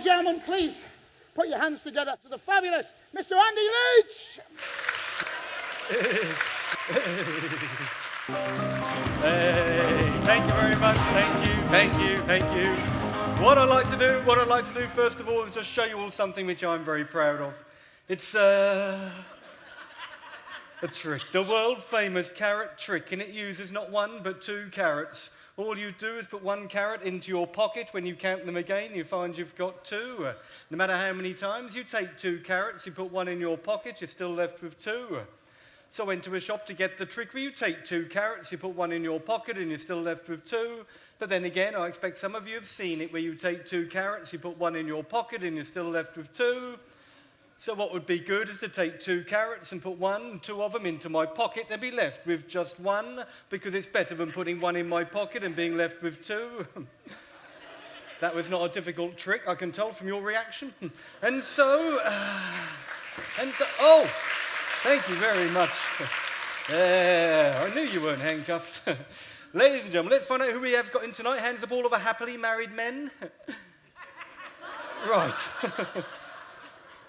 gentlemen, please put your hands together to the fabulous Mr. Andy Leach. Hey, thank you very much. Thank you. What I'd like to do first of all is just show you all something which I'm very proud of. It's a trick, the world famous carrot trick, and it uses not one but 2 carrots. All you do is put 1 carrot into your pocket. When you count them again, you find you've got 2. No matter how many times you take 2 carrots, you put 1 in your pocket, you're still left with 2. So I went to a shop to get the trick where you take 2 carrots, you put 1 in your pocket, and you're still left with 2. But then again, I expect some of you have seen it, where you take 2 carrots, you put 1 in your pocket, and you're still left with 2. So what would be good is to take 2 carrots and put 2 of them into my pocket and be left with just 1, because it's better than putting 1 in my pocket and being left with 2. That was not a difficult trick, I can tell from your reaction. And so, oh, thank you very much. Yeah, I knew you weren't handcuffed. Ladies and gentlemen, let's find out who we have got in tonight. Hands up all of our happily married men. Right.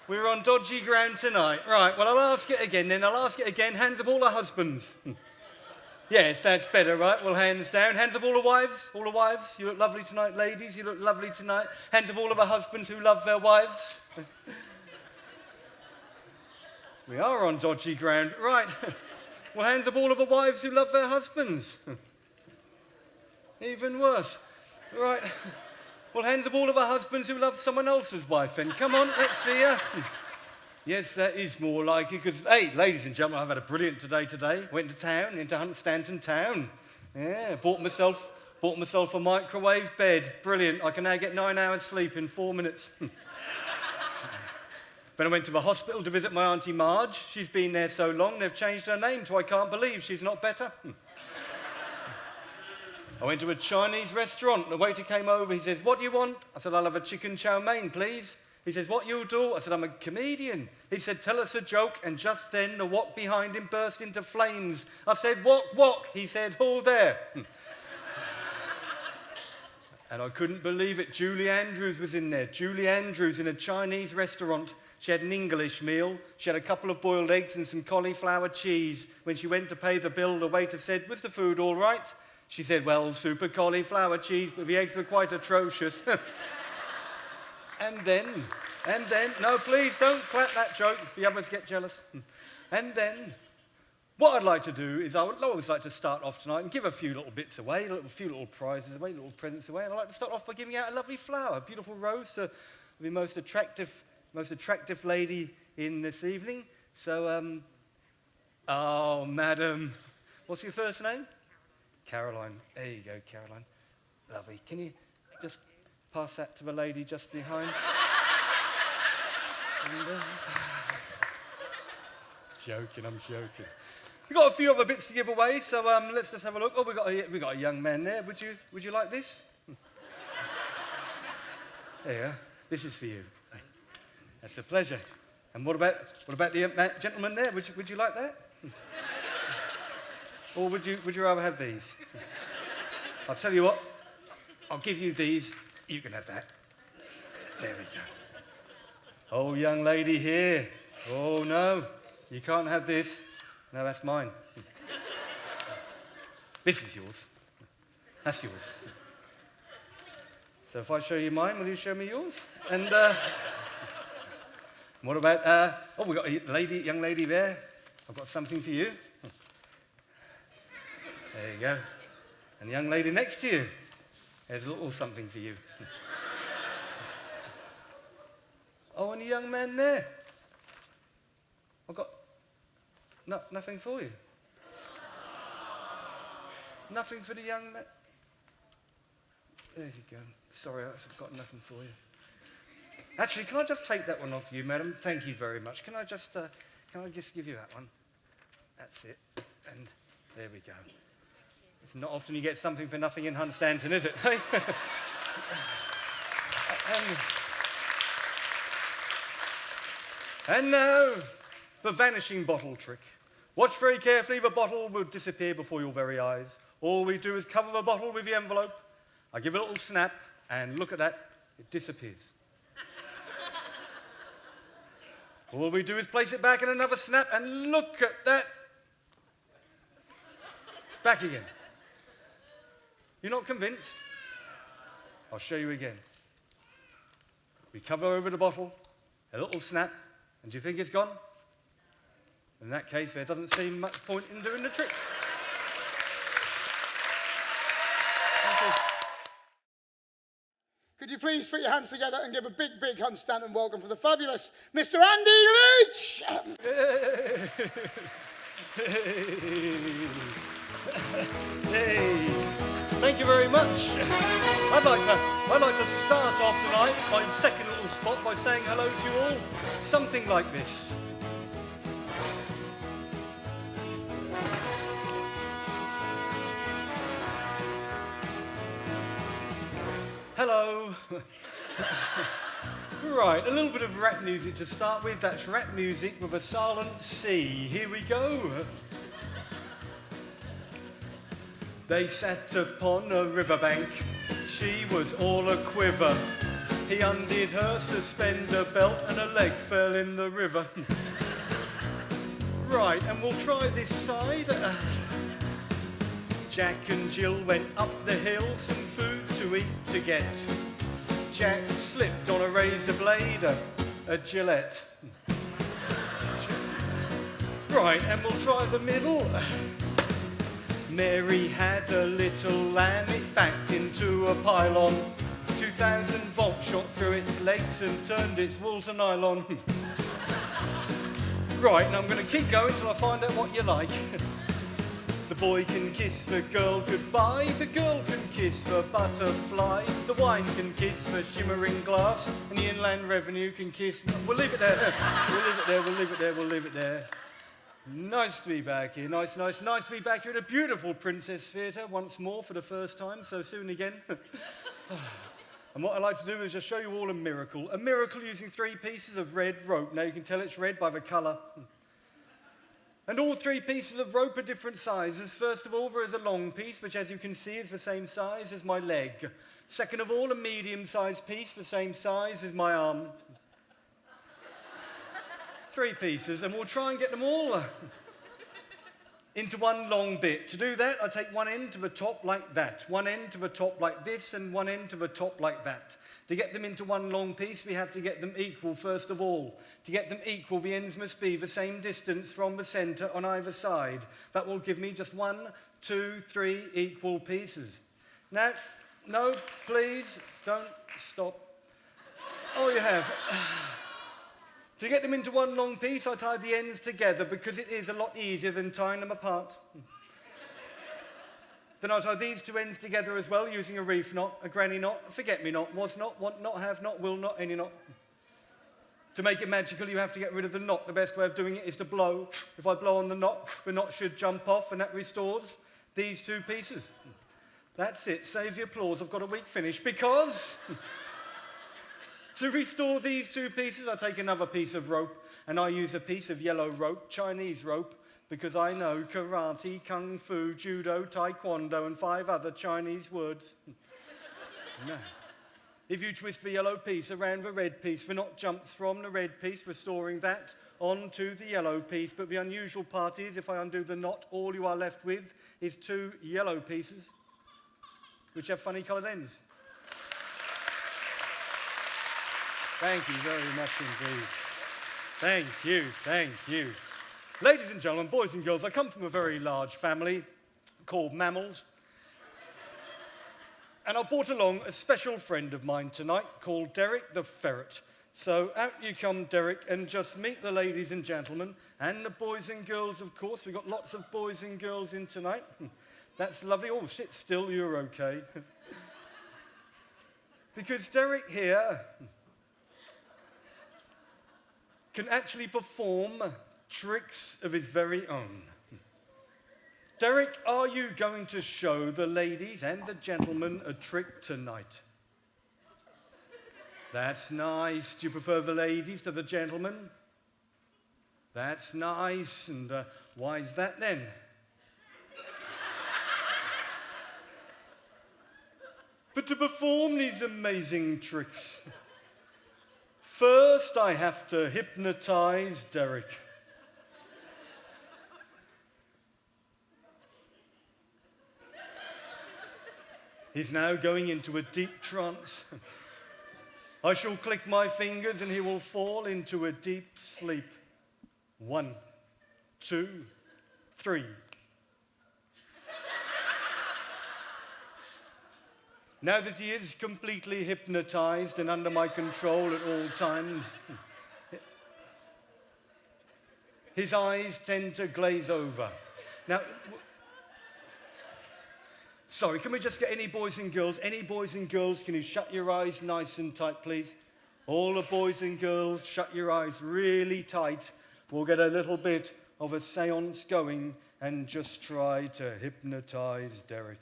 We're on dodgy ground tonight. Right, well, I'll ask it again then. Hands up all the husbands. Yes, that's better, right? Well, hands down. Hands up all the wives. All the wives. You look lovely tonight, ladies. You look lovely tonight. Hands up all of the husbands who love their wives. We are on dodgy ground. Right. Well, hands up all of the wives who love their husbands. Even worse. Right. Well, hands up all of the husbands who love someone else's wife, then. Come on, let's see her. Yes, that is more like it, because, hey, ladies and gentlemen, I've had a brilliant day today. Went to town, into Hunstanton town. Yeah, bought myself a microwave bed. Brilliant. I can now get 9 hours sleep in 4 minutes. Then I went to the hospital to visit my Auntie Marge. She's been there so long, they've changed her name to I Can't Believe She's Not Better. I went to a Chinese restaurant. The waiter came over. He says, "What do you want?" I said, "I'll have a chicken chow mein, please." He says, "What you do?" I said, "I'm a comedian." He said, "Tell us a joke." And just then, the wok behind him burst into flames. I said, "Wok." He said, "Who there?" And I couldn't believe it. Julie Andrews was in there. Julie Andrews in a Chinese restaurant. She had an English meal. She had a couple of boiled eggs and some cauliflower cheese. When she went to pay the bill, the waiter said, "Was the food all right?" She said, "Well, super cauliflower cheese, but the eggs were quite atrocious." And then, no, please don't clap that joke. The others get jealous. And then, what I'd like to do is I would always like to start off tonight and give a few little bits away, a few little prizes away, little presents away. And I'd like to start off by giving out a lovely flower, a beautiful rose to the most attractive lady in this evening. So, oh, madam, what's your first name? Caroline. There you go, Caroline. Lovely. Can you just pass that to the lady just behind? And, I'm joking. We've got a few other bits to give away, so let's just have a look. Oh, we got a young man there. Would you like this? There you are. This is for you. That's a pleasure. And what about the gentleman there? Would you like that? Or would you rather have these? I'll tell you what, I'll give you these, you can have that. There we go. Oh, young lady here. Oh, no, you can't have this. No, that's mine. This is yours. That's yours. So if I show you mine, will you show me yours? And what about, we've got a young lady there. I've got something for you. There you go. And the young lady next to you, there's a little something for you. Oh, and the young man there. I've got nothing for you. Nothing for the young man. There you go. Sorry, I've got nothing for you. Actually, can I just take that one off you, madam? Thank you very much. Can I just give you that one? That's it. And there we go. It's not often you get something for nothing in Hunstanton, is it? And now, the vanishing bottle trick. Watch very carefully, the bottle will disappear before your very eyes. All we do is cover the bottle with the envelope. I give it a little snap, and look at that, it disappears. All we do is place it back and another snap, and look at that. It's back again. You're not convinced? I'll show you again. We cover over the bottle, a little snap, and do you think it's gone? In that case, there doesn't seem much point in doing the trick. Thank you. Could you please put your hands together and give a big, big Hunstanton welcome for the fabulous Mr. Andy Leach? Hey, thank you very much. I'd like to start off tonight, my second little spot, by saying hello to you all. Something like this. Hello. Right, a little bit of rap music to start with. That's rap music with a silent C. Here we go. They sat upon a riverbank. She was all a quiver. He undid her suspender belt and her leg fell in the river. Right, and we'll try this side. Jack and Jill went up the hill, some food to eat to get. Jack slipped on a razor blade, a Gillette. Right, and we'll try the middle. Mary had a little lamb, it backed into a pylon. 2,000 volts shot through its legs and turned its wool to nylon. Right, and I'm going to keep going till I find out what you like. The boy can kiss the girl goodbye, the girl can kiss the butterfly, the wine can kiss the shimmering glass, and the Inland Revenue can kiss... We'll leave it there. We'll leave it there. Nice to be back here. Nice to be back here at a beautiful Princess Theatre once more for the first time, so soon again. And what I'd like to do is just show you all a miracle using 3 pieces of red rope. Now you can tell it's red by the colour. And all 3 pieces of rope are different sizes. First of all, there is a long piece, which as you can see is the same size as my leg. Second of all, a medium-sized piece, the same size as my arm. 3 pieces, and we'll try and get them all into one long bit. To do that, I take one end to the top like that, one end to the top like this, and one end to the top like that. To get them into one long piece, we have to get them equal first of all. To get them equal, the ends must be the same distance from the centre on either side. That will give me just 1, 2, 3 equal pieces. Now, no, please, don't stop. Oh, you have. To get them into one long piece, I tie the ends together because it is a lot easier than tying them apart. Then I tie these 2 ends together as well using a reef knot, a granny knot, a forget-me-not, was not, want not, have not, will not, any knot. To make it magical, you have to get rid of the knot. The best way of doing it is to blow. If I blow on the knot should jump off, and that restores these 2 pieces. That's it. Save your applause. I've got a weak finish because... To restore these 2 pieces, I take another piece of rope, and I use a piece of yellow rope, Chinese rope, because I know karate, kung fu, judo, taekwondo, and 5 other Chinese words. No. If you twist the yellow piece around the red piece, the knot jumps from the red piece, restoring that onto the yellow piece. But the unusual part is, if I undo the knot, all you are left with is 2 yellow pieces, which have funny coloured ends. Thank you very much indeed. Thank you. Ladies and gentlemen, boys and girls, I come from a very large family called Mammals. And I brought along a special friend of mine tonight called Derek the Ferret. So out you come, Derek, and just meet the ladies and gentlemen, and the boys and girls, of course. We've got lots of boys and girls in tonight. That's lovely. Oh, sit still, you're okay. Because Derek here can actually perform tricks of his very own. Derek, are you going to show the ladies and the gentlemen a trick tonight? That's nice. Do you prefer the ladies to the gentlemen? That's nice. And why is that then? But to perform these amazing tricks, First, I have to hypnotize Derek. He's now going into a deep trance. I shall click my fingers and he will fall into a deep sleep. 1, 2, 3. Now that he is completely hypnotized and under my control at all times, his eyes tend to glaze over. Now, sorry, can we just get any boys and girls? Any boys and girls, can you shut your eyes nice and tight, please? All the boys and girls, shut your eyes really tight. We'll get a little bit of a seance going and just try to hypnotize Derek.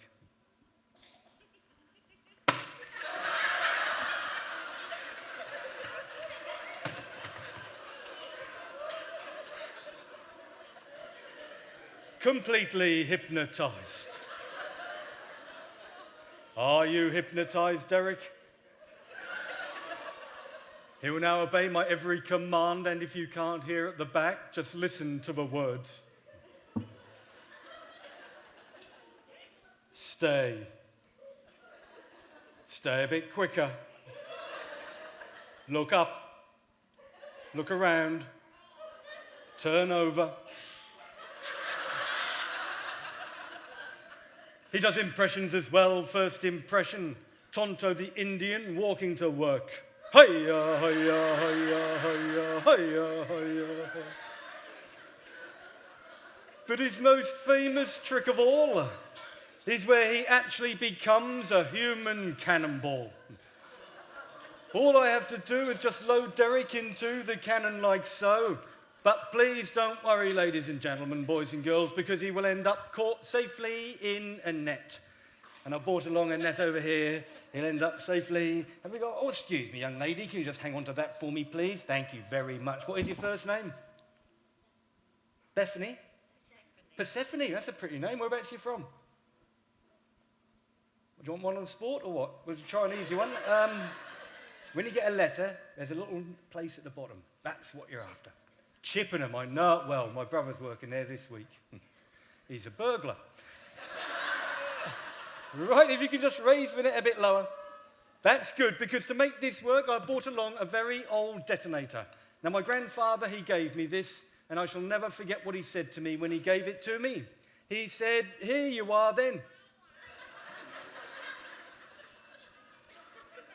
Completely hypnotized. Are you hypnotized, Derek? He will now obey my every command, and if you can't hear at the back, just listen to the words. Stay. Stay a bit quicker. Look up. Look around. Turn over. He does impressions as well. First impression, Tonto the Indian walking to work. Hiya, hiya, hiya, hiya, hiya, hiya. But his most famous trick of all is where he actually becomes a human cannonball. All I have to do is just load Derek into the cannon like so. But please don't worry, ladies and gentlemen, boys and girls, because he will end up caught safely in a net. And I brought along a net over here. He'll end up safely. Have we got, oh, excuse me, young lady, can you just hang on to that for me, please? Thank you very much. What is your first name? Bethany? Persephone, that's a pretty name. Whereabouts are you from? Do you want one on sport or what? We'll try an easy one. When you get a letter, there's a little place at the bottom. That's what you're after. Chippenham, I know it well. My brother's working there this week. He's a burglar. Right, if you could just raise the net a bit lower. That's good, because to make this work, I brought along a very old detonator. Now, my grandfather, he gave me this, and I shall never forget what he said to me when he gave it to me. He said, "Here you are then."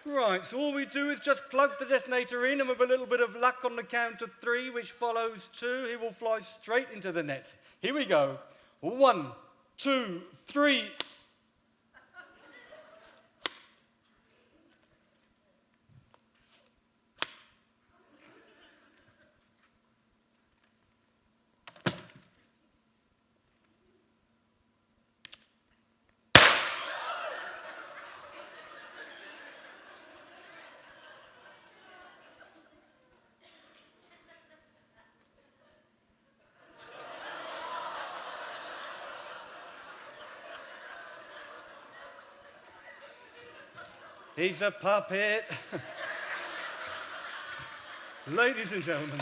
Right, so all we do is just plug the detonator in, and with a little bit of luck on the count of 3, which follows 2, he will fly straight into the net. Here we go. 1, 2, 3. He's a puppet. Ladies and gentlemen,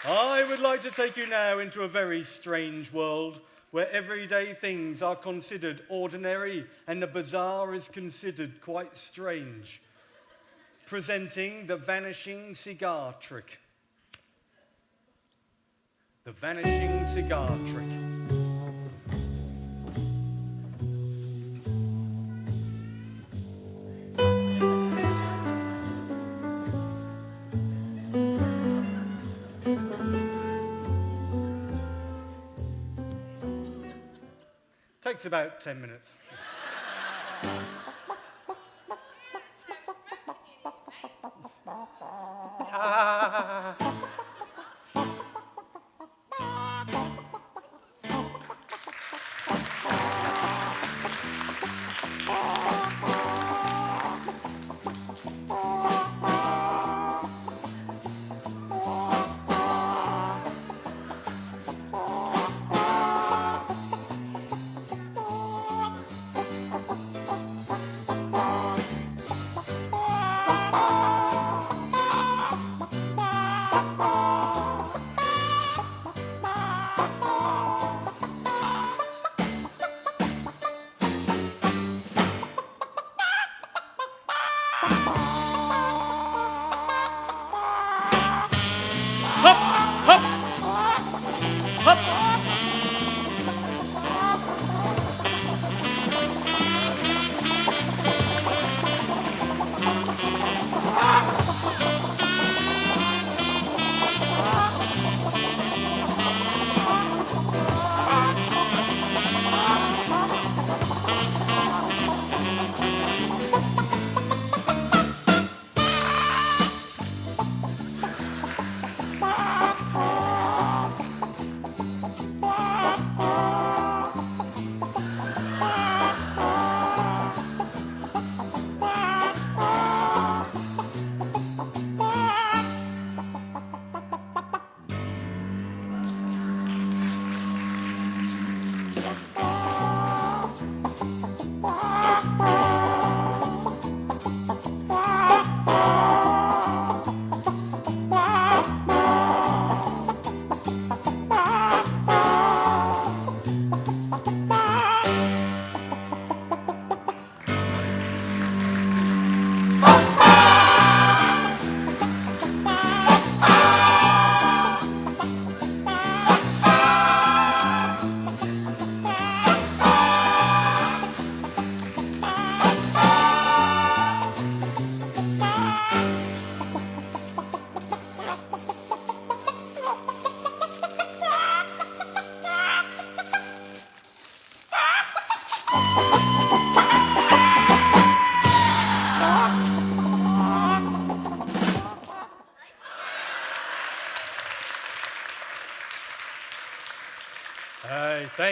I would like to take you now into a very strange world where everyday things are considered ordinary and the bizarre is considered quite strange. Presenting the vanishing cigar trick. The vanishing cigar trick. Takes about 10 minutes.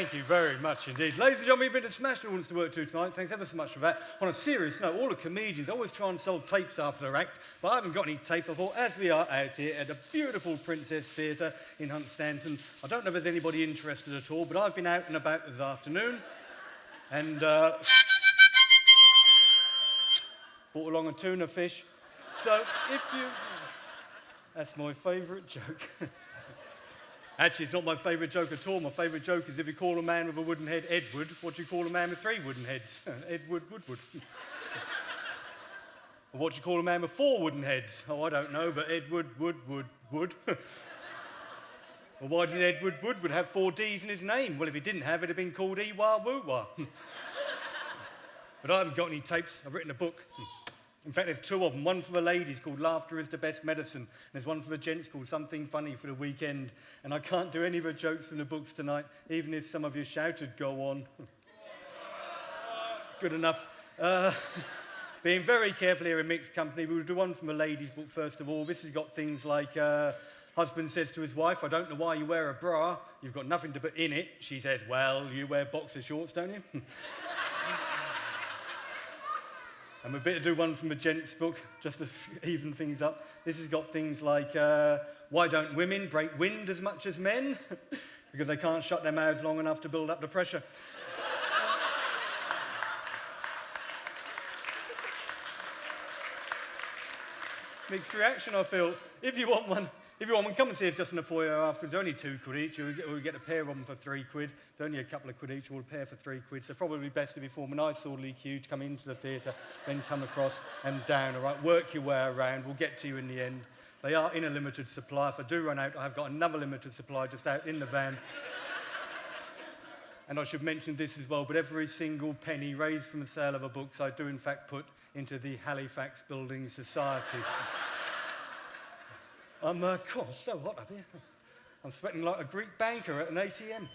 Thank you very much indeed. Ladies and gentlemen, you've been to Smash Audience to work to tonight. Thanks ever so much for that. On a serious note, all the comedians always try and sell tapes after their act, but I haven't got any tapes. I thought, as we are out here at the beautiful Princess Theatre in Hunstanton, I don't know if there's anybody interested at all, but I've been out and about this afternoon, and brought along a tuna fish. So if you... That's my favourite joke. Actually, it's not my favourite joke at all. My favourite joke is if you call a man with a wooden head Edward, what do you call a man with 3 wooden heads? Edward Woodward. Or what do you call a man with 4 wooden heads? Oh, I don't know, but Edward Wood. Well, why did Edward Woodward have 4 D's in his name? Well, if he didn't have it, it'd have been called Ewa-Woo-Wah. But I haven't got any tapes. I've written a book. In fact, there's 2 of them. One for the ladies called Laughter is the Best Medicine. And there's one for the gents called Something Funny for the Weekend. And I can't do any of the jokes from the books tonight, even if some of you shouted, go on. Good enough. Being very careful here in mixed company, we'll do one from the ladies' book first of all. This has got things like, husband says to his wife, I don't know why you wear a bra. You've got nothing to put in it. She says, well, you wear boxer shorts, don't you? And we're better do one from the gents' book, just to even things up. This has got things like, why don't women break wind as much as men? Because they can't shut their mouths long enough to build up the pressure. Mixed reaction, I feel. If you want one, come and see us just in the foyer afterwards. They're only £2 each. We'll get a pair of them for £3. They're only a couple of quid each, or a pair for £3. So probably best if you form a nice orderly queue to come into the theatre, then come across and down, all right? Work your way around. We'll get to you in the end. They are in a limited supply. If I do run out, I've got another limited supply just out in the van. And I should mention this as well, but every single penny raised from the sale of a book, I do in fact put into the Halifax Building Society. God, it's so hot up here. I'm sweating like a Greek banker at an ATM.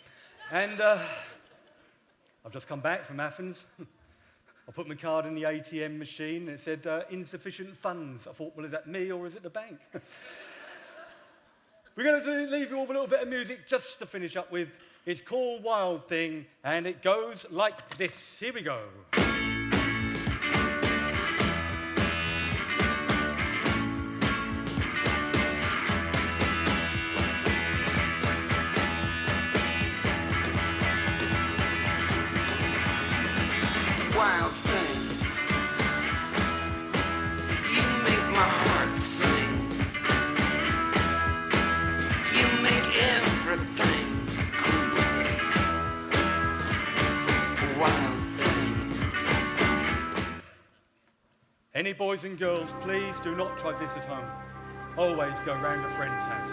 And I've just come back from Athens. I put my card in the ATM machine and it said, insufficient funds. I thought, well, is that me or is it the bank? We're going to leave you all with a little bit of music just to finish up with. It's called Wild Thing, and it goes like this. Here we go. Wild thing, you make my heart sing. You make everything groovy. Wild thing. Any boys and girls, please do not try this at home. Always go round a friend's house.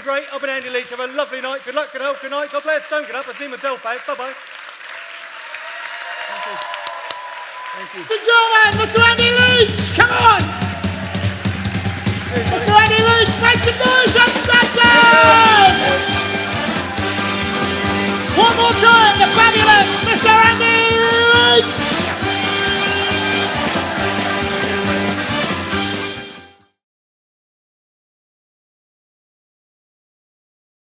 Great. I've been Andy Leach. Have a lovely night. Good luck, good health, good night. God bless. Don't get up. I see myself out. Bye-bye. Thank you. Thank you. The German, Mr. Andy Leach! Come on! Mr. Andy Leach, make some noise on Scotland! One more time, the fabulous Mr. Andy